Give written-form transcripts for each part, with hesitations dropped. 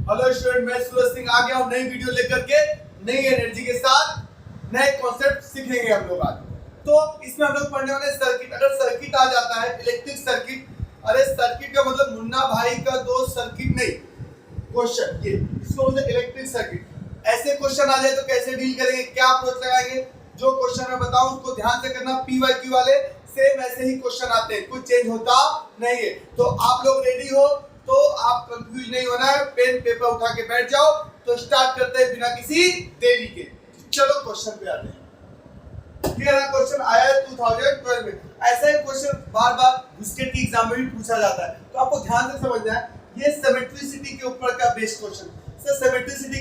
Hello student, मैं सूरज सिंह आ गया हूं नई वीडियो लेकर के, नई एनर्जी के साथ नए कॉन्सेप्ट सीखेंगे हम लोग आज। तो इसमें हम लोग पढ़ने वाले सर्किट। अगर सर्किट आ जाता है इलेक्ट्रिक सर्किट, अरे सर्किट का मतलब मुन्ना भाई का दोस्त सर्किट नहीं, क्वेश्चन ये इसको बोलते इलेक्ट्रिक सर्किट। ऐसे क्वेश्चन आ जाए तो कैसे डील करेंगे, क्या अप्रोच लगाएंगे, जो क्वेश्चन मैं बताऊं उसको ध्यान से करना। पीवाईक्यू वाले सेम ऐसे ही क्वेश्चन आते हैं, कुछ चेंज होता नहीं है। तो आप लोग रेडी हो तो आप कंफ्यूज नहीं होना है, पेन पेपर उठा के बैठ जाओ। तो स्टार्ट करते हैं बिना किसी देरी के। चलो क्वेश्चन पे आते हैं। ये ना क्वेश्चन आया है 2012 में। ऐसा ही क्वेश्चन बार बार बिस्केट की एग्जाम में भी पूछा जाता है, तो आपको ध्यान से समझना है। ये सिमेट्रिसिटी के ऊपर का बेस्ड क्वेश्चन। सर सिमेट्रिसिटी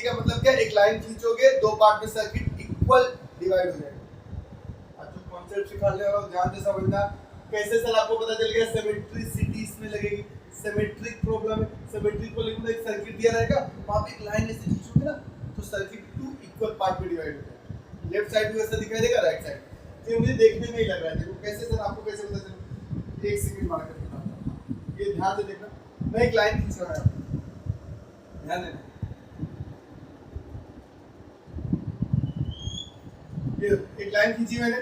का मतलब क्या? एक लाइन खींचोगे, दो पार्ट में सर्किट इक्वल डिवाइड हो जाएगा। आज जो कॉन्सेप्ट सिखाने वाला हूं ध्यान से समझना। कैसे सर आपको पता चल गया सिमेट्रिसिटी इसमें लगेगी? सिमेट्रिक प्रॉब्लम है, सिमेट्रिक प्रॉब्लम में एक सर्किट दिया रहेगा, वहां पे एक लाइन ऐसे खींचोगे ना तो सर्किट टू इक्वल पार्ट में डिवाइड हो जाएगा। लेफ्ट साइड भी वैसा दिखाई देगा, राइट साइड। तो मुझे देखने में ही लग रहा है। देखो कैसे सर, आपको कैसे पता चले? एक सेकंड मार करके बताता हूं, ये ध्यान से देखना। मैं एक लाइन खींच रहा हूं, ध्यान देना। ये एक लाइन खींची मैंने।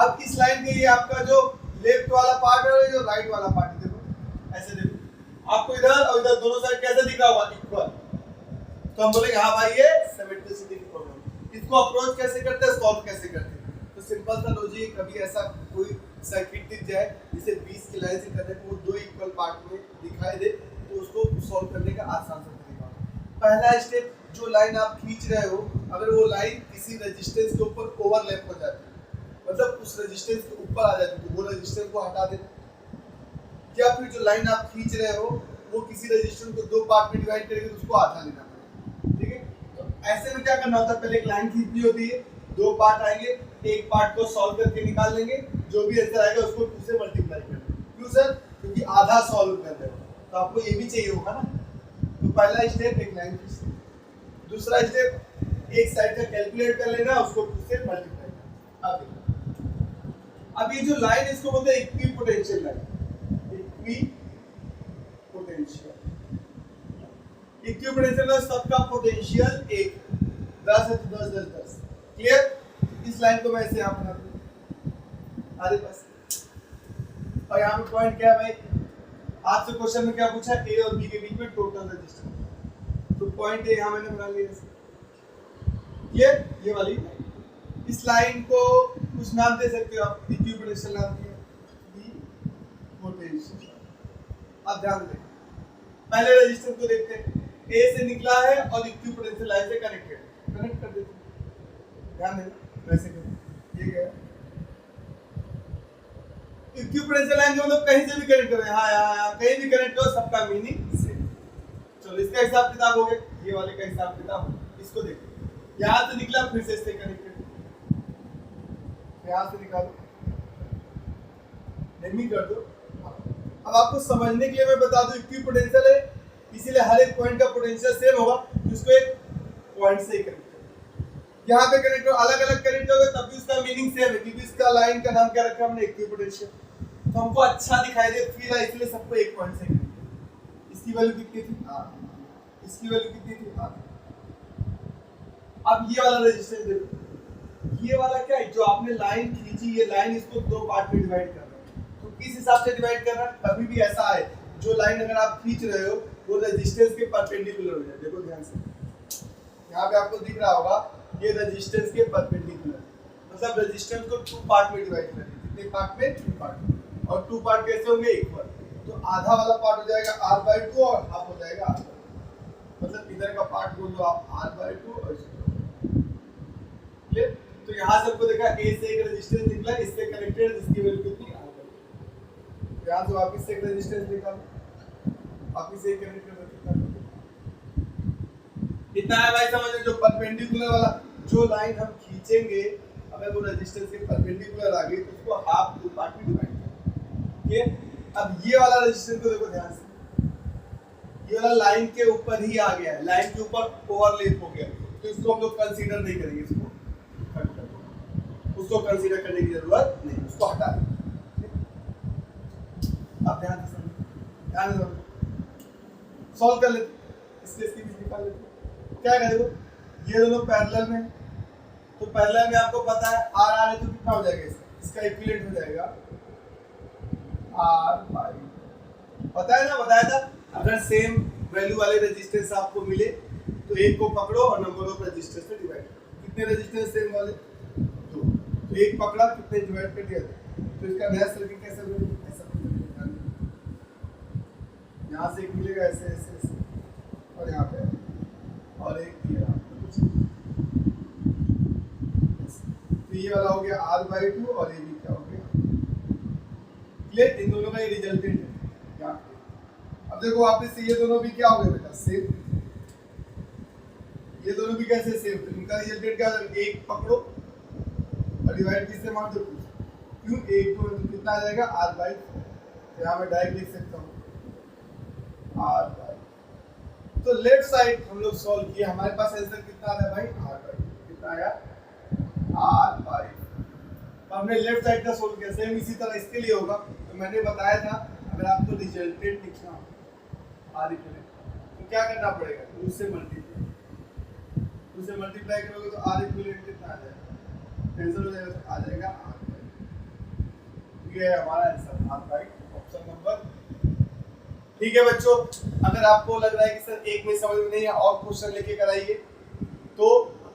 अब इस लाइन के ये आपका जो लेफ्ट वाला पार्ट है और जो राइट वाला पार्ट है, देखो ऐसे देखो। आपको इधर और इधर दोनों साइड कैसे दिखा हुआ? इक्वल। तो हम बोलेंगे हाँ भाई ये सिमेट्रिसिटी की प्रॉब्लम। इसको अप्रोच कैसे करते हैं, सॉल्व कैसे करते हैं? तो सिंपल सा लॉजिक, कभी ऐसा कोई सर्किट दिख जाए जिसे 20 की लाइन से करने को दो इक्वल पार्ट में दिखाई दे, तो उसको सॉल्व करने का आसान सा तरीका। पहला स्टेप, जो लाइन आप खींच रहे हो, अगर वो लाइन किसी रेजिस्टेंस के ऊपर ओवरलैप हो जाती है, मतलब उस रेजिस्टेंस के ऊपर आ जाती है, तो वो रेजिस्टेंस को हटा देना। या फिर जो लाइन आप खींच रहे हो वो किसी रेजिस्टेंस को दो पार्ट में डिवाइड करेंगे तो उसको आधा लेना पड़ेगा। ठीक है, तो ऐसे में क्या करना होता है? पहले एक लाइन खींचनी होती है, दो पार्ट आएंगे, एक पार्ट को सॉल्व करके निकाल लेंगे, जो भी आंसर आएगा उसको 2 से मल्टीप्लाई कर देंगे। क्यों सर? क्योंकि आधा सॉल्व कर रहे हो, तो आपको ये भी चाहिए होगा ना। तो पहला स्टेप एक लाइन खींचना। दूसरा स्टेप एक साइड का कैलकुलेट कर लेना, उसको 2 से मल्टीप्लाई करना। अब ये जो लाइन इसको बोलते हैं इक्विपोटेंशियल लाइन। इक्विपोटेंशियल में सबका पोटेंशियल एक, 10 है तो 10 10 10। क्लियर? इस लाइन को मैं ऐसे यहां बना दूं आधे पास, और यहां पे पॉइंट क्या है भाई? आपसे क्वेश्चन में क्या पूछा? ए और बी के बीच में टोटल रेजिस्टेंस, तो पॉइंट ए यहां मैंने बना लिया। क्लियर? ये वाली इस लाइन को कुछ नाम दे सकते हो आप, इक्विपोटेंशियल नाम दिया, इक्विपोटेंशियल। अब ध्यान दें, पहले रेजिस्टेंस को देखते हैं। ए से निकला है और इक्विपोटेंशियल लाइन से कनेक्टेड, कनेक्ट कर देते हैं। ध्यान देना वैसे करें, ये गया इक्विपोटेंशियल लाइन के मतलब कहीं से भी कनेक्ट करें, हाँ यहाँ कहीं भी कनेक्ट करो, सबका मीनिंग सेम। चलो इसका हिसाब किताब हो गया, ये वाले का हिसाब किताब हो गया। इसको देखो, यहाँ से निकला फिर से इससे कनेक्टेड, यहाँ से निकालो, नेमी कर दो। अब आपको समझने के लिए मैं बता दूं, इक्विपोटेंशियल है इसीलिए हर एक पॉइंट का पोटेंशियल सेम होगा, जिसको एक पॉइंट से ही कनेक्ट करो। यहाँ पे कनेक्ट करो, अलग अलग कनेक्ट होगा तब भी उसका मीनिंग सेम है, क्योंकि इसका लाइन का नाम क्या रखा हमने? इक्विपोटेंशियल। तो हमको अच्छा दिखाई दे फील है, इसलिए सबको एक पॉइंट से कनेक्ट। इसकी वैल्यू कितनी थी? 8। इसकी वैल्यू कितनी थी? 8। अब ये वाला रेजिस्टेंस देखो, ये वाला क्या है? जो आपने लाइन खींची, ये लाइन इसको दो पार्ट में डिवाइड कर रहा है, तो किस हिसाब से डिवाइड कर रहा है? कभी भी ऐसा है जो लाइन अगर आप खींच रहे हो वो रेजिस्टेंस के परपेंडिकुलर हो जाए। देखो ध्यान से, यहाँ पे आपको दिख रहा होगा ये रेजिस्टेंस के परपेंडिकुलर, मतलब रेजिस्टेंस को 2 पार्ट में डिवाइड कर दिया। कितने पार्ट में? 2 पार्ट में। और 2 पार्ट कैसे होंगे? इक्वल। तो आधा वाला पार्ट हो जाएगा r/2 और हाफ हो जाएगा r/2, मतलब इधर का पार्ट बोल दो आप r/2 और क्लियर? तो यहाँ से आपको देखा ए से एक रेजिस्टेंस निकला, इससे कनेक्टेड, इसकी वैल्यू कितनी? r/2। यहाँ से वापस से एक रेजिस्टेंस निकालो, वापस से कनेक्ट कर देते। इतना है भाई समझ लो। जो परपेंडिकुलर वाला जो लाइन हम खींचेंगे, अगर वो रेजिस्टेंस के परपेंडिकुलर आ गई तो उसको हाफ 2 पार्ट में डिवाइड करेंगे। ठीक है? अब ये वाला रेजिस्टेंस को देखो ध्यान से, ये वाला लाइन के ऊपर ही आ गया है, लाइन के ऊपर ओवरलैप हो गया, तो इसको हम लोग कंसीडर नहीं करेंगे, इसको कट कर दो, उसको कंसीडर करने की जरूरत नहीं, उसको हटा देंगे। अब ध्यान से समझो, ध्यान से समझो। सॉल्व कर लेते हैं, इसके इसके बीच निकाल लेते हैं। क्या करेंगे, ये दोनों पैरेलल में, तो पैरेलल में आपको पता है आर आर है तो कितना हो जाएगा, इसका इक्विवेलेंट हो जाएगा आर बाई, पता है ना, बताया था। अगर सेम वैल्यू वाले रेजिस्टेंस आपको मिले तो एक को पकड़ो और नंबर ऑफ रेजिस्टेंस से डिवाइड करो। कितने रेजिस्टेंस सेम वाले, दो, तो एक पकड़ा, कितने डिवाइड कर दिया, तो इसका नया सर्किट कैसे बनेगा, ऐसा यहाँ से एक मिलेगा ऐसे ऐसे ऐसे, और यहाँ पे और एक ये रहा, तो ये वाला हो गया R/2 और ये भी क्या हो गया, क्लियर। इन दोनों का ये रिजल्टेंट है यहाँ पे। अब देखो वापस से ये दोनों भी क्या हो गए बेटा, सेम, ये दोनों भी कैसे सेम, तो इनका रिजल्टेंट क्या होगा, एक पकड़ो और डिवाइड किससे मार दो, क्यों, एक को तो कितना आ जाएगा R/4, तो यहाँ मैं डायरेक्ट लिख सकता हूँ R/4। तो लेफ्ट साइड हम लोग सॉल्व किए, हमारे पास आंसर कितना आ रहा है भाई, R/5, कितना आया R/5। हमने लेफ्ट साइड का सोल्व किया, सेम इसी तरह इसके लिए होगा। तो मैंने बताया था अगर आपको रिजल्टेंट लिखना हो R इक्विवेलेंट तो क्या करना पड़ेगा, उससे मल्टीप्लाई करोगे तो R इक्विवेलेंट कितना आ जाएगा, कैंसिल हो जाएगा तो आ जाएगा R/5। ये है हमारा आंसर R/5, ऑप्शन नंबर। ठीक है बच्चों, अगर आपको लग रहा है कि सर एक में समझ में नहीं है और क्वेश्चन लेके कराइए तो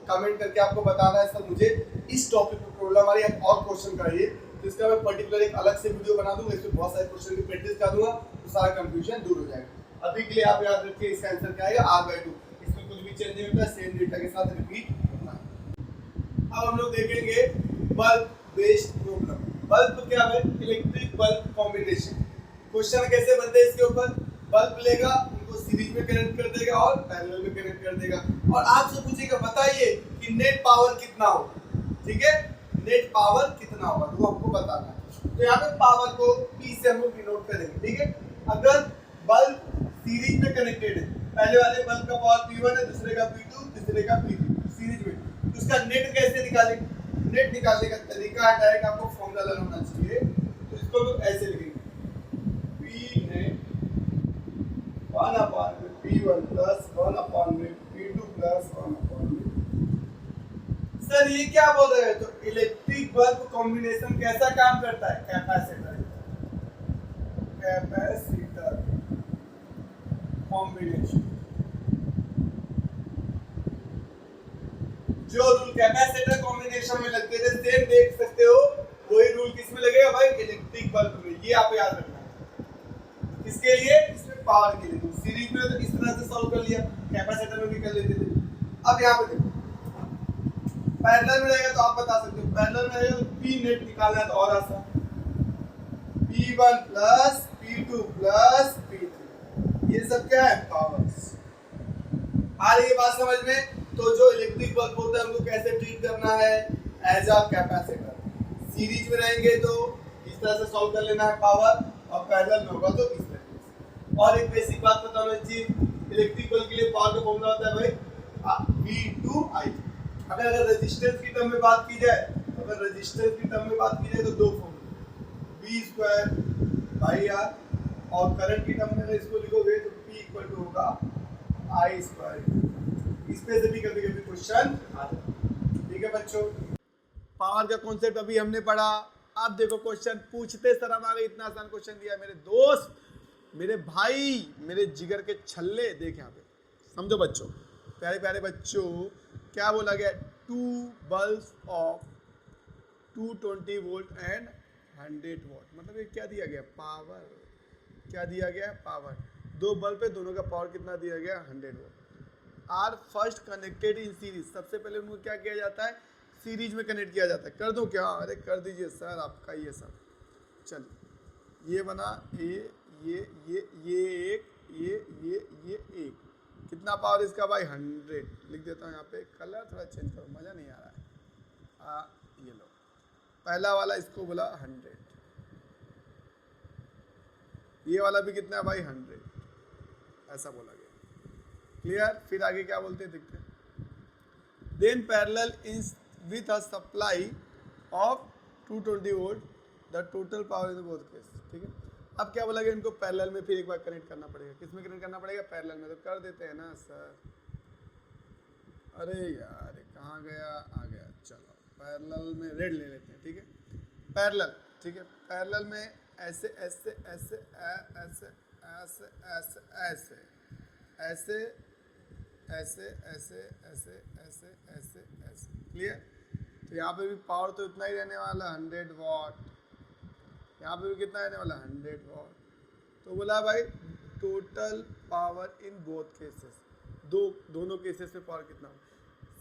कमेंट करके आपको बताना है सर मुझे इस टॉपिक पे प्रॉब्लम आ रही है और क्वेश्चन कराइए, तो इसका मैं पर्टिकुलर एक अलग से वीडियो बना दूंगा, इसमें बहुत सारे क्वेश्चन की प्रैक्टिस कर दूंगा, तो सारा कंफ्यूजन दूर हो जाएगा। अभी के लिए आप याद रखिए इसका आंसर क्या आएगा R/2, इसमें कुछ भी चेंज नहीं होता, सेम डेटा के साथ रिपीट होता है। अब हम लोग देखेंगे बल्ब बेस्ड प्रॉब्लम। बल्ब क्या है, इलेक्ट्रिक बल्ब कॉम्बिनेशन। क्वेश्चन कैसे बनते हैं, इसके ऊपर बल्ब लेगा, उनको सीरीज में कनेक्ट कर देगा और पैरेलल में कनेक्ट कर देगा, और आपसे पूछेगा बताइए कि नेट पावर कितना होगा, ठीक है, नेट पावर कितना होगा तो आपको बताना है। तो यहाँ पे पावर को P से हम लोग डिनोट करेंगे, ठीक है। अगर बल्ब सीरीज में कनेक्टेड है, पहले वाले बल्ब का पावर P1 है, दूसरे का P2, तीसरे का P3, सीरीज में, तो उसका नेट कैसे निकालेंगे, नेट निकालने का तरीका है, डायरेक्ट आपको फॉर्मूला लगाना होना चाहिए, तो इसको लोग ऐसे लिखेंगे, P net 1/P1 plus 1/P2 plus 1/P3। Sir ये क्या बोल रहे हैं, तो इलेक्ट्रिक बल्ब कॉम्बिनेशन कैसा काम करता है, कैपेसिटर कॉम्बिनेशन। जो रूल कैपेसिटर कॉम्बिनेशन में लगते थे सेम देख सकते हो, वही रूल किस में लगेगा भाई, इलेक्ट्रिक बल्ब में। ये आप याद रखना है, किसके लिए, इसमें पावर के लिए। तो सीरीज में तो इस तरह से सॉल्व कर लिया, कैपेसिटर में भी कर लेते थे। अब यहाँ पे देखो पैरेलल में रहेगा तो आप बता सकते हो, पैरेलल में रहेगा तो P नेट निकालना है तो और आसान, P1 plus P2 plus P3, ये सब क्या है, पावर्स। आ रही है बात समझ में। तो जो इलेक्ट्रिक बल्ब होता है उनको कैसे ट्रीट करना है, एज अ कैपेसिटर। सीरीज में रहेंगे तो इस तरह से सॉल्व कर लेना है पावर, और पैरेलल में होगा तो इस तरह से। और एक बेसिक बात बताना चाहिए, इलेक्ट्रिक बल्ब के लिए पावर का फॉर्मूला होता है भाई V/I। अगर रेजिस्टेंस की टर्म में बात की जाए, तो दो फॉर्मूले, V²/R, और करंट की टर्म में इसको लिखोगे तो P इक्वल टू होगा I²। इस पे से भी कभी कभी क्वेश्चन आता है, ठीक है बच्चों। पावर का कॉन्सेप्ट अभी हमने पढ़ा। अब देखो क्वेश्चन पूछते शर्म आ गई, इतना आसान क्वेश्चन दिया मेरे दोस्त, मेरे भाई, मेरे जिगर के छल्ले। देख यहाँ पे समझो बच्चों, प्यारे प्यारे बच्चों, क्या बोला गया, 2 bulbs of 220 volt and 100 what, मतलब ये क्या दिया गया, पावर। क्या दिया गया, पावर। दो बल्ब पे, दोनों का पावर कितना दिया गया, 100 volt. Are first connected in series, सबसे पहले उनको क्या किया जाता है, सीरीज में कनेक्ट किया जाता है। कर दो क्या, अरे कर दीजिए सर, आपका ये सब। चलिए ये बना, ये एक, ये एक, कितना पावर इसका भाई, 100। लिख देता हूँ यहाँ पे, कलर थोड़ा चेंज करो, मज़ा नहीं आ रहा है। ये लो, पहला वाला इसको बोला 100, ये वाला भी कितना है भाई, 100, ऐसा बोला गया। क्लियर। फिर आगे क्या बोलते हैं देखते हैं। Then parallel in with a supply of 220 volt the total power in both case, ठीक है। अब क्या बोला गया, इनको पैरेलल में फिर एक बार कनेक्ट करना पड़ेगा। किस में कनेक्ट करना पड़ेगा? पैरेलल में। तो कर देते हैं ना सर। अरे यार कहाँ गया, आ गया। चलो पैरेलल में रेड ले लेते हैं, ठीक है। पैरेलल, ठीक है। पैरेलल में ऐसे ऐसे ऐसे ऐसे ऐसे ऐसे ऐसे ऐसे ऐसे ऐसे ऐसे ऐसे ऐसे ऐसे, क्लियर। तो यहाँ पे भी पावर तो इतना ही रहने वाला 100 वाट, यहाँ पे भी कितना रहने वाला 100 वाट। तो बोला भाई total power in both cases, दोनों केसेस में पावर कितना।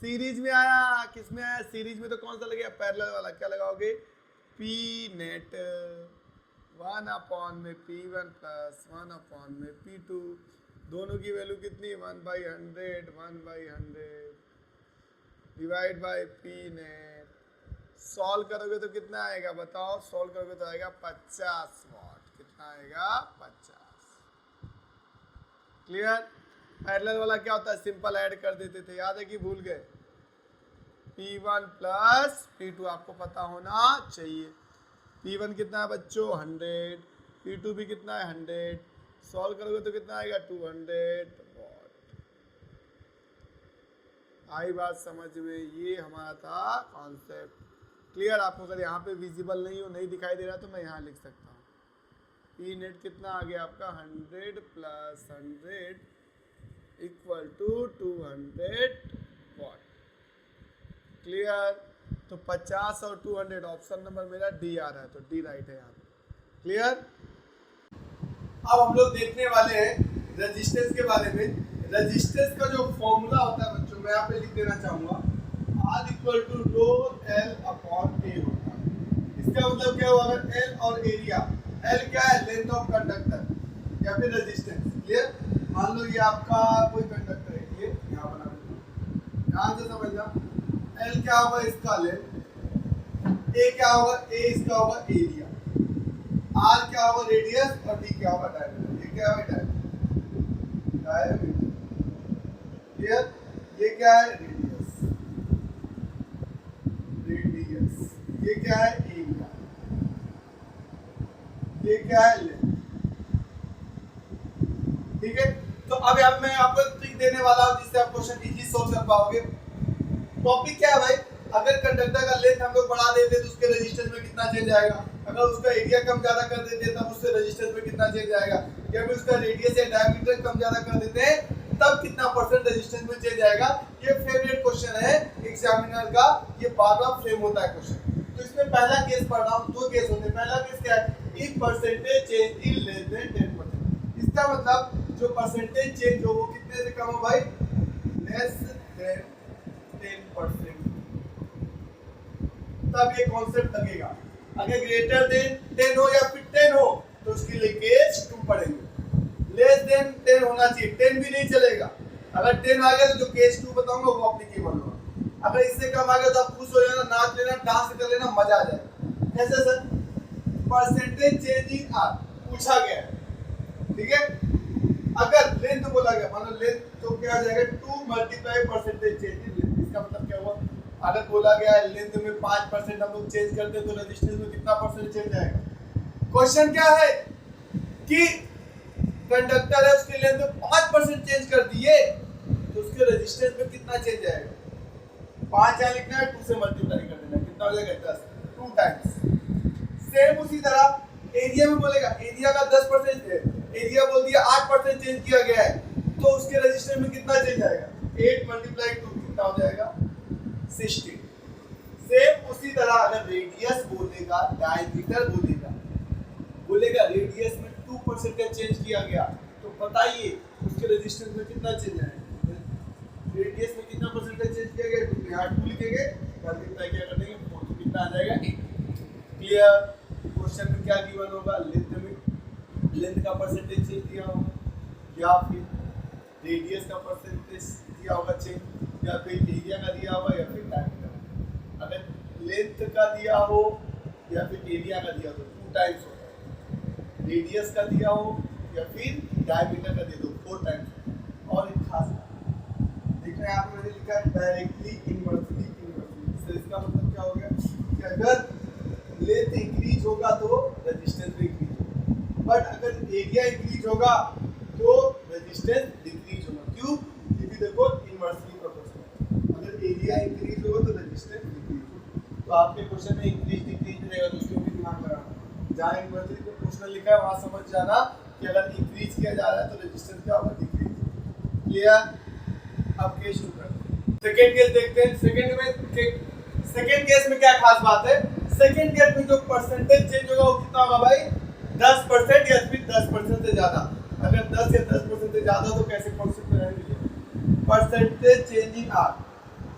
सीरीज में आया, किस में आया? सीरीज में। तो कौन सा लगेगा? पैरेलल वाला। क्या लगाओगे? पी नेट 1 में P1 प्लस 1 में P2, दोनों की वैल्यू कितनी? 1/100 1/100 divide by P net. Solve करोगे तो कितना आएगा बताओ? सॉल्व करोगे तो आएगा 50 वाट। कितना आएगा? 50। क्लियर। पैरेलल वाला क्या होता है? सिंपल ऐड कर देते थे, याद है कि भूल गए? P1 प्लस P2 आपको पता होना चाहिए। P1 कितना है बच्चों? 100। P2 भी कितना है? 100। सॉल्व करोगे तो कितना आएगा? 200 वाट। आई बात समझ में? ये हमारा था कॉन्सेप्ट। क्लियर। आपको अगर यहाँ पे विजिबल नहीं हो, नहीं दिखाई दे रहा, तो मैं यहाँ लिख सकता हूँ। पी नेट कितना आ गया आपका? 100 plus 100 equal to 200 watt. Clear. तो 50 और 200, ऑप्शन नंबर मेरा डी आ रहा है, तो डी राइट है यहाँ पे। क्लियर। अब हम लोग देखने वाले हैं रेजिस्टेंस के बारे में। रेजिस्टेंस का जो फॉर्मूला होता है बच्चों, मैं यहाँ पे लिख देना चाहूंगा, R equal to rho L upon A होता है। इसका मतलब क्या हुआ? अगर L और एरिया, L क्या है? लेंथ ऑफ कंडक्टर या फिर रेजिस्टेंस। क्लियर। मान लो ये आपका कोई कंडक्टर है, ये यहाँ बना देता हूँ, ध्यान से समझना। L क्या होगा? इसका लेंथ। A क्या होगा? A इसका होगा एरिया। R क्या होगा? रेडियस। और D क्या होगा? डायमीटर। ये क्या है? डायमीटर। क्लियर। ये क्या है? रेडियस। रेडियस। ये क्या है? एरिया। ये क्या है? लेंथ। ठीक है। तो अब यहाँ मैं आपको ट्रिक देने वाला हूँ जिससे आप क्वेश्चन इजी सोल्व कर पाओगे। टॉपिक क्या है भाई? अगर कंडक्टर का लेंथ हम लोग बढ़ा देते तो उसके रेजिस्टेंस में कितना चेंज आएगा? अगर उसका एरिया कम ज्यादा कर देते तब उससे रेजिस्टेंस में कितना चेंज आएगा? या फिर उसका रेडियस या डायमीटर कम ज्यादा कर देते हैं तब कितना परसेंट रेजिस्टेंस में चेंज आएगा? ये फेवरेट क्वेश्चन है एग्जामिनर का, ये बार-बार फ्रेम होता है क्वेश्चन। तो इसमें पहला केस पढ़ रहा हूं, दो केस होते हैं। पहला केस क्या है? If percentage change is less than 10%। इसका मतलब जो परसेंटेज चेंज हो वो कितने से कम हो भाई? Less than 10%। तब ये कॉन्सेप्ट लगेगा। अगर ग्रेटर देन 10 हो या फिर 10 हो तो उसके लिए केस 2 पढ़ेंगे। लेस देन 10 होना चाहिए, 10 भी नहीं चलेगा। अगर 10 आ गया तो जो केस 2 बताऊंगा वो एप्लीकेबल होगा। अगर इससे कम आ गया तो आप खुश हो जाना, नाच लेना, डांस कर लेना, मजा आ जाएगा। कैसे sir? Percentage change in are पूछा गया है, ठीक है। अगर लेंथ बोला गया, मान लो लेंथ, तो क्या आ जाएगा? 2 multiply percentage change in length. इसका मतलब क्या हुआ? अगर बोला गया है लेंथ में 5% हम लोग चेंज करते हैं तो रेजिस्टेंस में कितना परसेंट चेंज आएगा? क्वेश्चन क्या है कि कंडक्टर है, उसके लेंथ में 5% चेंज कर दिए तो उसके रेजिस्टेंस में कितना चेंज आएगा? 5 यहाँ लिखना है, 2 से मल्टीप्लाई कर देना, कितना हो जाएगा? 10, 2 टाइम्स। सेम उसी तरह एरिया में बोलेगा, एरिया का 10% है, एरिया बोल दिया 8% चेंज किया गया है तो उसके रेजिस्टेंस में कितना चेंज आएगा? 8 मल्टीप्लाई 2 कितना हो जाएगा? 60। सेम उसी तरह अगर रेडियस बोलेगा, डायमीटर बोलेगा रेडियस में 2% का चेंज किया गया तो बताइए उसके रेजिस्टेंस में कितना चेंज आएगा? रेडियस में कितना परसेंट का चेंज किया गया? 2 यहाँ 2 लिखेंगे, मल्टीप्लाई क्या कर देंगे 4, तो कितना आ जाएगा? 8। क्लियर। क्वेश्चन में क्या गिवन होगा? लेंथ का परसेंटेज चेंज दिया होगा या फिर रेडियस का परसेंटेज दिया होगा चेंज, या फिर एरिया का दिया होगा या फिर डायमीटर। अगर लेंथ का दिया हो या फिर एरिया का दिया हो तो 2 टाइम्स होता है, रेडियस का दिया हो या फिर डायमीटर का दे दो 4 टाइम्स। और एक खास देख रहे हैं यहाँ पे मैंने लिखा है डायरेक्टली इनवर्सली। तो इसका मतलब क्या हो गया कि अगर लेंथ इंक्रीज होगा तो रेजिस्टेंस भी इंक्रीज होगा। बट अगर एरिया इंक्रीज होगा तो रेजिस्टेंस डिक्रीज होगा। क्यों? क्योंकि देखो इनवर्सली प्रोपोर्शनल, अगर एरिया इंक्रीज होगा तो रेजिस्टेंस डिक्रीज होगा। तो आपके क्वेश्चन में इंक्रीज डिक्रीज रहेगा, तो उसको भी दिमाग लगाना। जहाँ इनवर्सली प्रोपोर्शनल लिखा है वहाँ समझ जाना कि अगर इंक्रीज किया जा रहा है तो रेजिस्टेंस क्या होगा? डिक्रीज। क्लियर? अब केस शुरू करते हैं। सेकंड केस देखते हैं। सेकंड केस में क्या खास बात है? सेकंड केस में जो परसेंटेज चेंज होगा वो कितना होगा भाई? 10% या फिर 10% से ज्यादा। अगर 10 या 10% से ज्यादा तो कैसे कॉन्सेप्ट में रहेंगे? परसेंटेज चेंजिंग आर,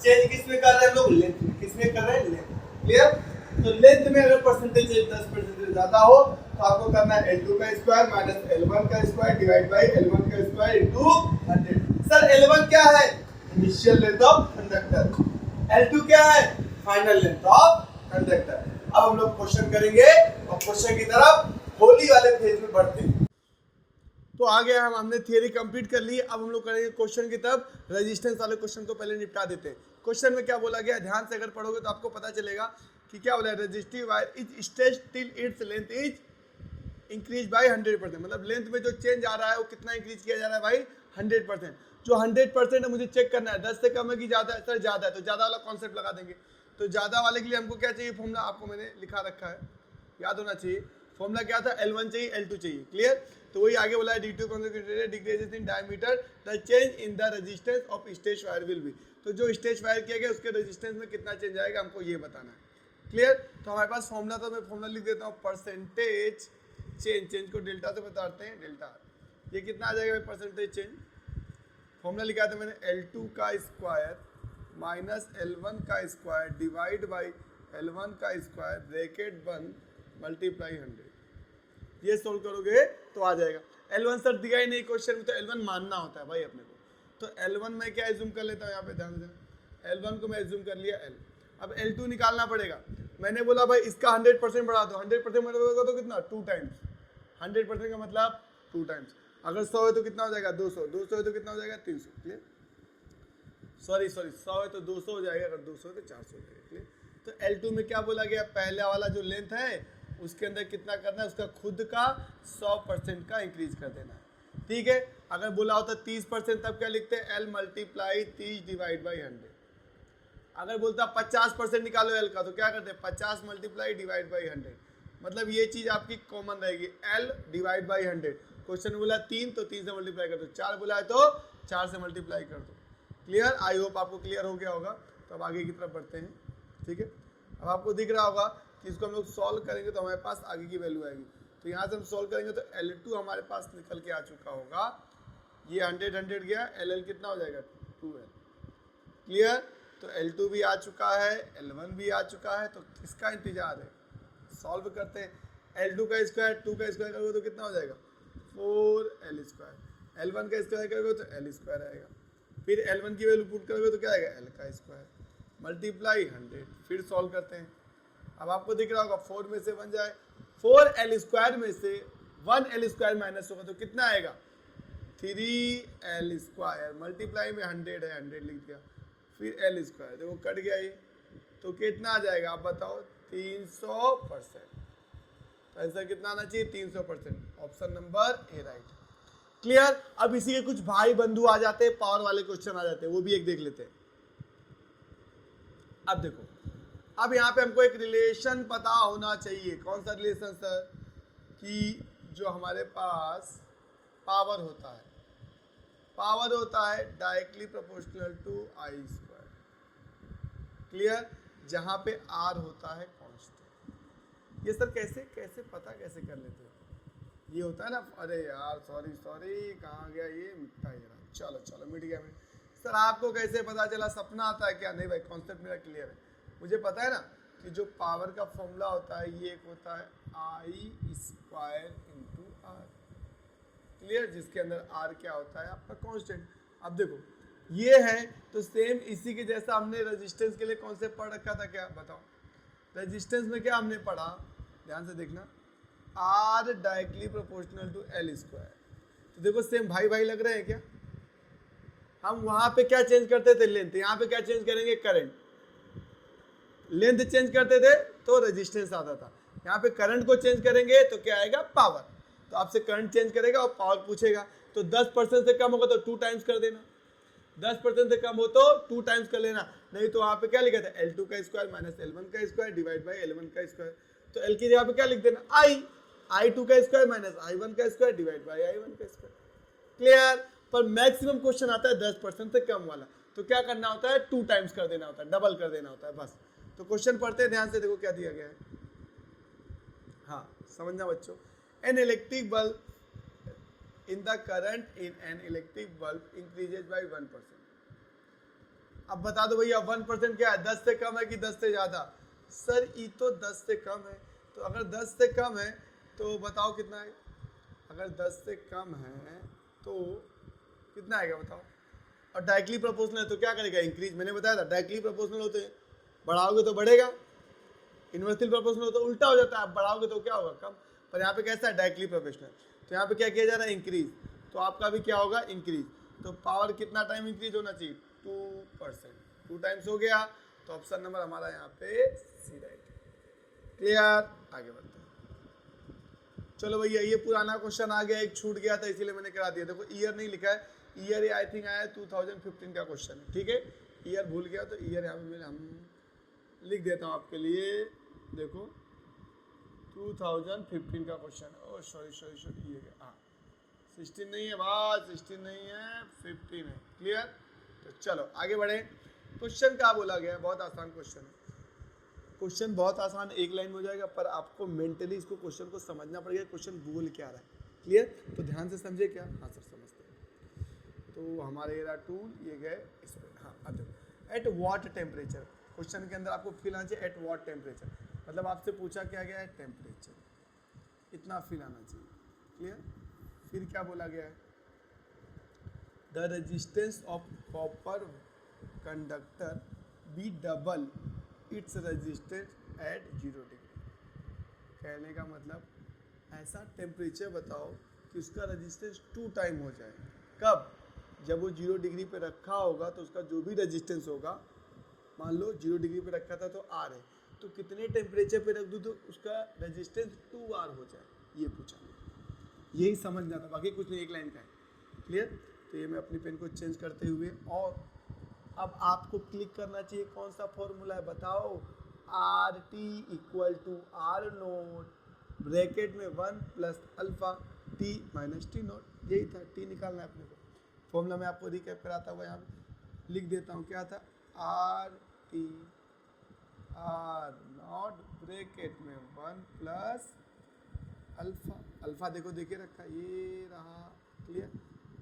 चेंज किसमें कर रहे हैं लोग? लेंथ में। किसमें कर रहे हैं? लेंथ। क्लियर? तो लेंथ में अगर परसेंटेज चेंज 10% से ज्यादा हो तो आपको करना है L2 का स्क्वायर माइनस L1 का स्क्वायर डिवाइड बाय L1 का स्क्वायर इनटू 100। सर L1 क्या है? Initial length of conductor. L2 क्या है? Final length of conductor. अब हम लोग क्वेश्चन करेंगे और क्वेश्चन की तरफ होली वाले फेज में बढ़ते हैं। तो आ गया हमने थियरी कंप्लीट कर ली। अब हम लोग करेंगे क्वेश्चन की तरफ। रेजिस्टेंस वाले क्वेश्चन को पहले निपटा देते हैं। क्वेश्चन में क्या बोला गया, ध्यान से अगर पढ़ोगे तो आपको पता चलेगा कि क्या बोला है। Resistive wire is stretched till its length is increase by 100%। मतलब लेंथ में जो चेंज आ रहा है वो कितना इंक्रीज किया जा रहा है भाई? 100%। जो 100% है मुझे चेक करना है 10 से कम है कि ज़्यादा है? सर ज़्यादा है, तो ज़्यादा वाला कॉन्सेप्ट लगा देंगे। तो ज़्यादा वाले के लिए हमको क्या चाहिए? फॉर्मूला आपको मैंने लिखा रखा है, याद होना चाहिए। फॉर्मूला क्या था? L1 चाहिए, L2 चाहिए। क्लियर? तो वही आगे बोला है D2 decreases in diameter the change in the resistance of stretch wire will be. तो जो स्ट्रेच वायर किया गया उसके रेजिस्टेंस में कितना चेंज आएगा हमको ये बताना है। क्लियर? तो हमारे पास फॉर्मूला, तो मैं फॉर्मूला लिख देता हूँ। परसेंटेज चेंज को डेल्टा से बताते हैं, डेल्टा। ये कितना आ जाएगा परसेंटेज चेंज? फॉर्मूला लिखा था मैंने L2 का स्क्वायर माइनस L1 का स्क्वायर डिवाइड बाई L1 का स्क्वायर ब्रैकेट 1 मल्टीप्लाई 100। ये सोल्व करोगे तो आ जाएगा। L1 सर दिया ही नहीं क्वेश्चन में, तो L1 मानना होता है भाई अपने को। तो L1 में क्या एज्यूम कर लेता हूँ यहाँ पे, ध्यान देना। L1 को मैं एज्यूम कर लिया L। अब L2 निकालना पड़ेगा। मैंने बोला भाई इसका 100% बढ़ा दो। 100% बढ़ाओगे तो कितना? 2 टाइम्स। 100% का मतलब 2 टाइम्स। अगर 100 है तो कितना हो जाएगा? 200। 200 है तो कितना हो जाएगा? 300। क्लियर? सॉरी 100 है तो 200 हो जाएगा, अगर 200 है तो 400 हो जाएगा। क्लियर? तो L2 में क्या बोला गया? पहला वाला जो लेंथ है उसके अंदर कितना करना है? उसका खुद का 100% का इंक्रीज कर देना है। ठीक है? अगर बोला होता 30% तब क्या लिखते हैं? L multiply 30 divide by 100। अगर बोलता 50% निकालो L का, तो क्या करते हैं? 50 मल्टीप्लाई डिवाइड बाई 100। मतलब ये चीज़ आपकी कॉमन रहेगी, L डिवाइड बाई 100। क्वेश्चन बोला 3 तो 3 से मल्टीप्लाई कर दो, 4 बोला है तो 4 से मल्टीप्लाई कर दो। क्लियर? आई होप आपको क्लियर हो गया होगा। तो अब आगे की तरफ बढ़ते हैं। ठीक है? अब आपको दिख रहा होगा कि इसको हम लोग सॉल्व करेंगे तो हमारे पास आगे की वैल्यू आएगी। तो यहाँ से हम सॉल्व करेंगे तो L2 हमारे पास निकल के आ चुका होगा। ये 100 गया, LL कितना हो जाएगा? 2L। क्लियर? तो L2 भी आ चुका है, L1 भी आ चुका है। तो किसका इंतजार है? सॉल्व करते हैं। L2 का स्क्वायर 2 का स्क्वायर करोगे तो कितना हो जाएगा? 4L square. L1 का स्क्वायर करोगे तो L स्क्वायर आएगा। फिर L1 की वैल्यू पुट करोगे तो क्या आएगा? L का स्क्वायर मल्टीप्लाई 100। फिर सॉल्व करते हैं। अब आपको दिख रहा होगा 4 में से बन जाए, 4L स्क्वायर में से 1L स्क्वायर माइनस होगा तो कितना आएगा? 3L स्क्वायर मल्टीप्लाई में 100 है, 100 लिख दिया। फिर L स्क्वायर, देखो कट गया ये, तो कितना आ जाएगा आप बताओ? 300%। तो आंसर कितना आना चाहिए? 300%। Option number A right. Clear? अब इसी के कुछ भाई बंधु आ जाते हैं, पावर वाले क्वेश्चन आ जाते हैं, वो भी एक देख लेते हैं। अब देखो, अब यहाँ पे हमको एक रिलेशन पता होना चाहिए। कौन सा रिलेशन सर? कि जो हमारे पास पावर होता है, पावर होता है directly proportional to I square. Clear? जहाँ पे आर होता है कांस्टेंट। ये सर कैसे कैसे पता कैसे कर लेते हो? ये होता है ना, अरे यार सॉरी कहाँ गया ये? मिटता ही रहा। चलो चलो मिट गया। सर आपको कैसे पता चला? सपना आता है क्या? नहीं भाई, कॉन्सेप्ट मेरा क्लियर है। मुझे पता है ना कि जो पावर का फॉर्मूला होता है ये एक होता है आई स्क्वायर इंटू आर। क्लियर? जिसके अंदर आर क्या होता है? आपका कांस्टेंट। अब देखो ये है तो सेम इसी के जैसा हमने रेजिस्टेंस के लिए कॉन्सेप्ट पढ़ रखा था, क्या बताओ? रेजिस्टेंस में क्या हमने पढ़ा? ध्यान से देखना, R directly proportional to L square. तो देखो सेम भाई भाई लग रहे हैं क्या? हम वहां पे क्या चेंज करते थे? लेंथ। यहाँ पे क्या चेंज करेंगे? करंट। लेंथ चेंज करते थे तो रेजिस्टेंस आता था, यहाँ पे करंट को चेंज करेंगे तो क्या आएगा? पावर। तो तो आपसे करंट चेंज करेगा और पावर पूछेगा, तो 10% से कम होगा तो 2 टाइम्स कर देना, 10% से कम हो तो 2 टाइम्स कर लेना, नहीं तो वहाँ पे क्या लिखा था L2 का स्क्वायर माइनस L1 का स्क्वायर डिवाइड बाई L1 का स्क्वायर, तो L की जगह पे क्या लिख देना I2 का स्क्वायर माइनस I1 का स्क्वायर डिवाइड बाई I1 का स्क्वायर। क्लियर। पर मैक्सिमम क्वेश्चन आता है 10% से कम वाला, तो क्या करना होता है 2 टाइम्स कर देना होता है, डबल कर देना होता है बस। तो क्वेश्चन पढ़ते हैं ध्यान से, देखो क्या दिया गया है। हाँ समझना बच्चों, an electric bulb in the current in an electric bulb increases by 1%। अब बता दो भैया 1% क्या है, 10 से कम है कि 10 से ज्यादा? सर ये तो 10 से कम है, तो अगर 10 से कम है तो बताओ कितना है, अगर 10 से कम है तो कितना आएगा बताओ। और डायरेक्टली प्रोपोर्शनल है तो क्या करेगा, इंक्रीज। मैंने बताया था डायरेक्टली प्रोपोर्शनल होते हैं, बढ़ाओगे तो बढ़ेगा, इन्वर्सली प्रोपोर्शनल हो तो उल्टा हो जाता है, आप बढ़ाओगे तो क्या होगा, कम। पर यहाँ पे कैसा है, डायरेक्टली प्रोपोर्शनल, तो यहाँ पे क्या किया जा रहा है, इंक्रीज, तो आपका भी क्या होगा, इंक्रीज। तो पावर कितना टाइम इंक्रीज होना चाहिए, 2%, 2 टाइम्स हो गया, तो ऑप्शन नंबर हमारा यहाँ पे सी राइट। क्लियर, आगे बढ़ते हैं। चलो भैया ये पुराना क्वेश्चन आ गया, एक छूट गया था इसीलिए मैंने करा दिया। देखो ईयर नहीं लिखा है, ईयर ये आई थिंक आया 2015 का क्वेश्चन है, ठीक है। ईयर भूल गया तो ईयर यहाँ पे हम लिख देता हूँ आपके लिए। देखो 2015 का क्वेश्चन है, ओ सॉरी ये हाँ 16 नहीं है बात, 16 नहीं है 15 है। क्लियर, तो चलो आगे बढ़े। क्वेश्चन क्या बोला गया है, बहुत आसान क्वेश्चन है, क्वेश्चन बहुत आसान, एक लाइन में हो जाएगा, पर आपको मेंटली इसको क्वेश्चन को समझना पड़ेगा, क्वेश्चन बोल क्या रहा है। क्लियर, तो ध्यान से समझे क्या, हाँ सर समझते हैं। तो हमारे ये रहा टूल, ये गए इस पर, हाँ अब देखो एट व्हाट टेम्परेचर, क्वेश्चन के अंदर आपको फील आना चाहिए एट व्हाट टेम्परेचर, मतलब आपसे पूछा क्या गया है, टेम्परेचर, इतना फील आना चाहिए। क्लियर, फिर क्या बोला गया है, the resistance of copper conductor be double its resistance at 0 degree. कहने का मतलब ऐसा टेम्परेचर बताओ कि उसका रेजिस्टेंस 2 टाइम हो जाए। कब, जब वो 0 डिग्री पे रखा होगा तो उसका जो भी रेजिस्टेंस होगा, मान लो 0 डिग्री पे रखा था तो R है, तो कितने टेम्परेचर पे रख दूँ तो उसका रेजिस्टेंस 2R हो जाए, ये पूछा, यही समझना था, बाकी कुछ नहीं, एक लाइन का है। क्लियर, तो ये मैं अपनी पेन को चेंज करते हुए, और अब आपको क्लिक करना चाहिए कौन सा फॉर्मूला है बताओ, R T equal to R nought bracket में 1 plus alpha T minus T nought, यही था, टी निकालना है अपने को। फॉर्मूला मैं आपको रिकैप कराता हुआ यहाँ पे लिख देता हूँ, क्या था, R T R not bracket में 1 प्लस अल्फा, अल्फा देखो देखे रखा, ये रहा। क्लियर,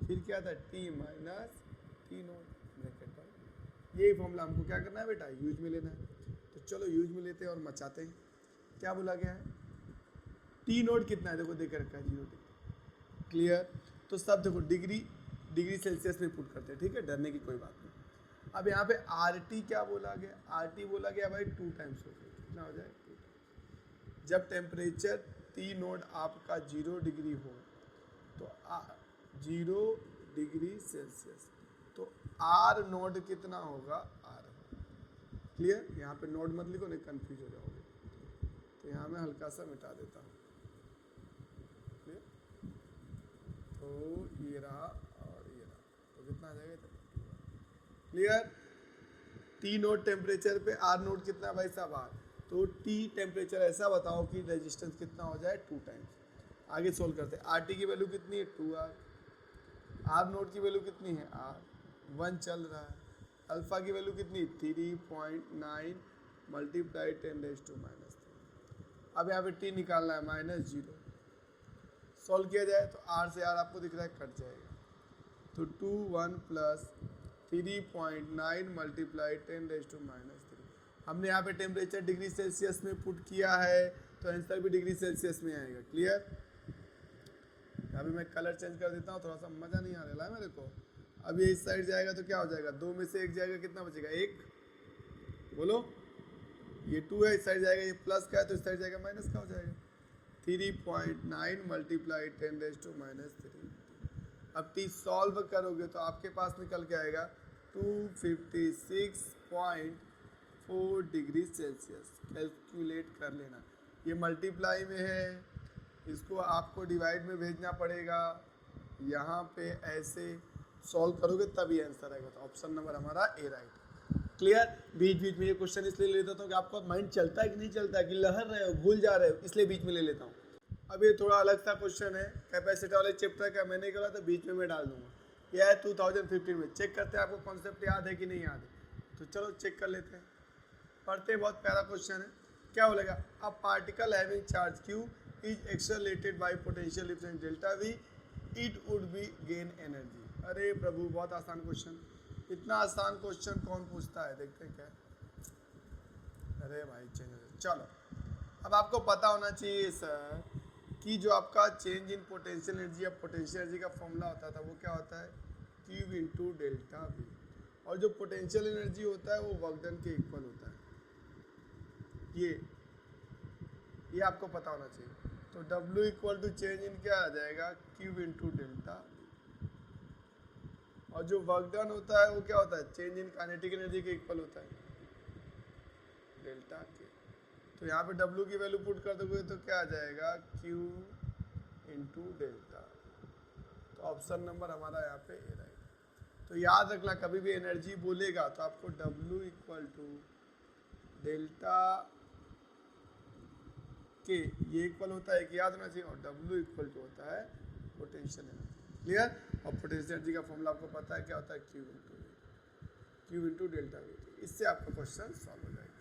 फिर क्या था, T minus T note bracket पर, यही फॉर्मूला हमको क्या करना है बेटा, यूज में लेना है। तो चलो यूज में लेते हैं और मचाते हैं। क्या बोला गया है, टी नोट कितना है, देखो देख रखा है 0 डिग्री। क्लियर, तो सब देखो डिग्री सेल्सियस में पुट करते हैं, ठीक है, डरने की कोई बात नहीं। अब यहाँ पे आर टी क्या बोला गया, आर टी बोला गया भाई 2 टाइम्स हो गया, कितना हो जाए 2 टाइम्स। जब टेम्परेचर टी नोट आपका 0 डिग्री हो तो 0 डिग्री सेल्सियस, तो आर नोट कितना होगा, आर। क्लियर, यहाँ पे नोट मत लिखो नहीं कंफ्यूज हो जाओगे, तो यहाँ मैं हल्का सा मिटा देता हूँ। क्लियर, तो ये रहा और ये रहा, तो कितना आ जाएगा, क्लियर। टी नोट टेम्परेचर पे आर नोट कितना है भाई साहब, आर, तो टी टेम्परेचर ऐसा बताओ कि रेजिस्टेंस कितना हो जाए, 2 टाइम्स। आगे सोल्व करते हैं, आर टी की वैल्यू कितनी है 2R, आर नोट की वैल्यू कितनी है R, 1 चल रहा है, अल्फा की वैल्यू कितनी 3.9 मल्टीप्लाई 10⁻⁻3। अब यहाँ पे टी निकालना है -0, सॉल्व किया जाए तो R से R आपको दिख रहा है कट जाएगा, तो 2 1 प्लस 3.9 मल्टीप्लाई 10⁻⁻3। हमने यहाँ पे टेम्परेचर डिग्री सेल्सियस में पुट किया है, तो आंसर भी डिग्री सेल्सियस में आएगा। क्लियर, अभी मैं कलर चेंज कर देता हूँ, थोड़ा सा मज़ा नहीं आ रहा है मेरे को। अब ये इस साइड जाएगा तो क्या हो जाएगा, 2 में से 1 जाएगा, कितना बचेगा 1, बोलो, ये 2 है, इस साइड जाएगा, ये प्लस का है तो इस साइड जाएगा माइनस का हो जाएगा, 3.9 मल्टीप्लाई 10⁻⁻3। अब टी सॉल्व करोगे तो आपके पास निकल के आएगा 256.4 डिग्री सेल्सियस। कैलकुलेट कर लेना, ये मल्टीप्लाई में है इसको आपको डिवाइड में भेजना पड़ेगा, यहाँ पे ऐसे सॉल्व करोगे तभी आंसर आएगा। तो ऑप्शन नंबर हमारा ए राइट। क्लियर? बीच बीच में ये क्वेश्चन इसलिए ले लेता हूँ कि आपका माइंड चलता है कि नहीं चलता है, कि लहर रहे हो, भूल जा रहे हो, इसलिए बीच में ले लेता हूँ। अब ये थोड़ा अलग सा क्वेश्चन है, कैपेसिटर वाले चैप्टर का मैंने करा था, बीच में मैं डाल दूंगा। यह है 2015 में। चेक करते हैं आपको कॉन्सेप्ट याद है कि नहीं याद है। तो चलो चेक कर लेते हैं, पढ़ते हैं। बहुत प्यारा क्वेश्चन है। क्या बोलेगा? A particle having charge q is accelerated bye potential difference delta v, it would be gain energy. अरे प्रभु, बहुत आसान क्वेश्चन। इतना आसान क्वेश्चन कौन पूछता है? देखते हैं क्या। अरे भाई चलो, अब आपको पता होना चाहिए सर कि जो आपका चेंज इन पोटेंशियल एनर्जी या पोटेंशियल एनर्जी का फॉर्मूला होता था वो क्या होता है? Q into delta we. और जो पोटेंशियल एनर्जी होता है वो वर्क डन के इक्वल होता है। ये आपको पता होना चाहिए। तो W equal to change in क्या आ जाएगा? Q into delta. और जो वर्क डन होता है वो क्या होता है? चेंज इन काइनेटिक एनर्जी के इक्वल होता है, डेल्टा के। तो यहाँ पे W की वैल्यू पुट कर दोगे तो क्या आ जाएगा? Q into delta. तो ऑप्शन नंबर हमारा यहाँ पे ए राइट। तो याद रखना, कभी भी एनर्जी बोलेगा तो आपको W इक्वल टू डेल्टा के ये इक्वल होता है कि याद होना चाहिए, और W इक्वल टू होता है पोटेंशियल एनर्जी। क्लियर? और पोटेंशियल एनर्जी का फॉर्मूला आपको पता है क्या होता है? Q into delta we. इससे आपका क्वेश्चन सॉल्व हो जाएगा।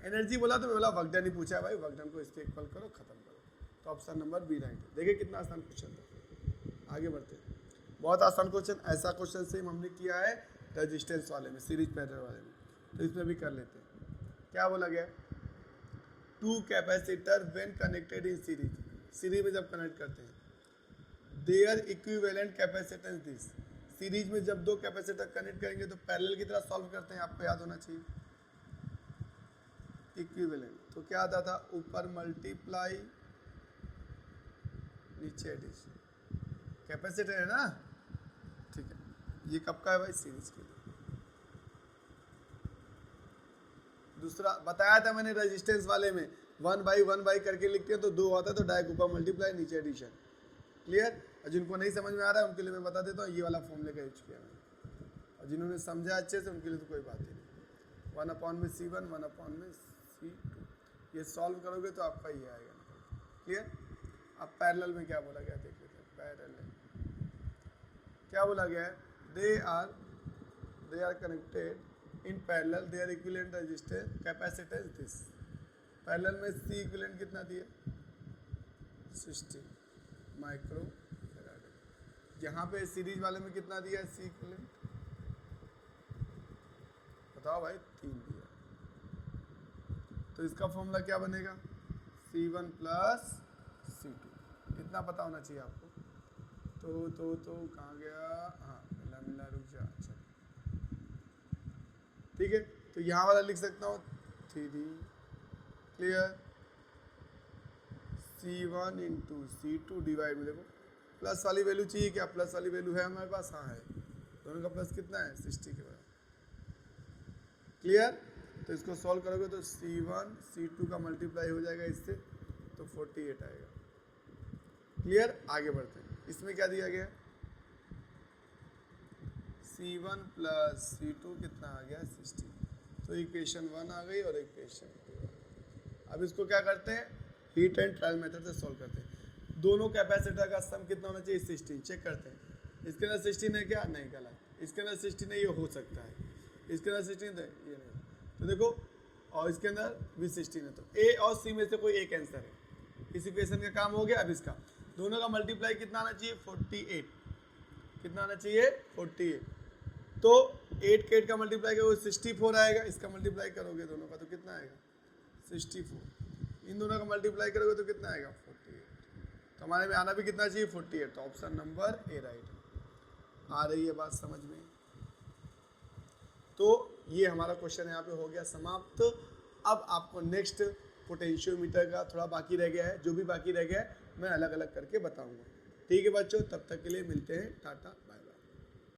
एनर्जी बोला तो मैं बोला वर्क डन ही पूछा है भाई, वर्क डन को इसके इक्वल करो, खत्म करो। तो ऑप्शन नंबर बी राइट है। देखिए कितना आसान क्वेश्चन था। आगे बढ़ते हैं। बहुत आसान क्वेश्चन, ऐसा क्वेश्चन सेम हमने किया है रेजिस्टेंस वाले में, सीरीज पैरेलल वाले में। तो इसमें भी कर लेते हैं। क्या बोला गया? Two capacitor when connected in series में जब कनेक्ट करते हैं, their equivalent capacitance this. Series में जब दो कैपेसिटर कनेक्ट करेंगे तो पैरेलल की तरह सॉल्व करते हैं, आपको याद होना चाहिए। इक्विवेलेंट तो क्या आता था? ऊपर मल्टीप्लाई, नीचे एडिशन। कैपेसिटर है ना, ठीक है। ये कब का है भाई? सीरीज के लिए। दूसरा बताया था मैंने रेजिस्टेंस वाले में, 1/1 करके लिखते हैं तो 2 होता है, तो डायरेक्ट ऊपर मल्टीप्लाई, नीचे एडिशन। क्लियर? और जिनको नहीं समझ में आ रहा है उनके लिए मैं बता देता हूँ, ये वाला फॉर्मूले का यूज किया मैंने। और जिन्होंने समझा अच्छे से उनके लिए तो कोई बात ही नहीं। 1/C1, 1/C2, ये सॉल्व करोगे तो आपका ये आएगा। क्लियर? अब पैरेलल में क्या बोला गया देख लेते हैं। पैरेलल क्या बोला गया है? They are connected in parallel, their equivalent resistance capacitance this. Parallel में C इक्विवेलेंट कितना दिया? 60 माइक्रो फैराड। यहाँ पे सीरीज वाले में कितना दिया है C इक्विवेलेंट? बताओ भाई, 3 दिया। तो इसका फॉर्मूला क्या बनेगा? C1 plus C2। इतना पता होना चाहिए आपको। तो कहाँ गया? हाँ, मिला रुक जा। अच्छा ठीक है, तो यहाँ वाला लिख सकता हूँ 3। Clear? C1 into C2 divide में, देखो प्लस वाली वैल्यू चाहिए क्या? प्लस वाली वैल्यू है हमारे पास, हाँ है। दोनों का प्लस कितना है? 60 के बराबर। क्लियर? तो इसको सॉल्व करोगे तो C1 C2 का मल्टीप्लाई हो जाएगा इससे, तो 48 आएगा। क्लियर? आगे बढ़ते हैं। इसमें क्या दिया गया? C1 प्लस C2 कितना आ गया? 60। तो इक्वेशन 1 आ गई और इक्वेशन 2। अब इसको क्या करते हैं? हीट एंड ट्रायल मेथड से सॉल्व करते हैं। दोनों कैपेसिटर का सम कितना होना चाहिए? 16। चेक करते हैं। इसके अंदर 16 है क्या? नहीं गलत। इसके अंदर 16 है, ये हो सकता है। इसके अंदर 16 है, ये नहीं। तो देखो, और इसके अंदर भी 16 है, तो A और C में से कोई एक आंसर है। इस इक्वेशन का काम हो गया। अब इसका दोनों का मल्टीप्लाई कितना आना चाहिए? 48। कितना आना चाहिए? 48। तो 8 के 8 का मल्टीप्लाई करोगे 64 आएगा। इसका मल्टीप्लाई करोगे दोनों का तो कितना आएगा? 64। इन दोनों का मल्टीप्लाई करोगे तो कितना आएगा? 48। तो हमारे में आना भी कितना चाहिए? 48। तो ऑप्शन नंबर ए राइट। आ रही है बात समझ में? तो ये हमारा क्वेश्चन यहाँ पे हो गया समाप्त। अब आपको नेक्स्ट पोटेंशियोमीटर का थोड़ा बाकी रह गया है, जो भी बाकी रह गया है मैं अलग अलग करके बताऊंगा। ठीक है बच्चों, तब तक के लिए मिलते हैं। टाटा।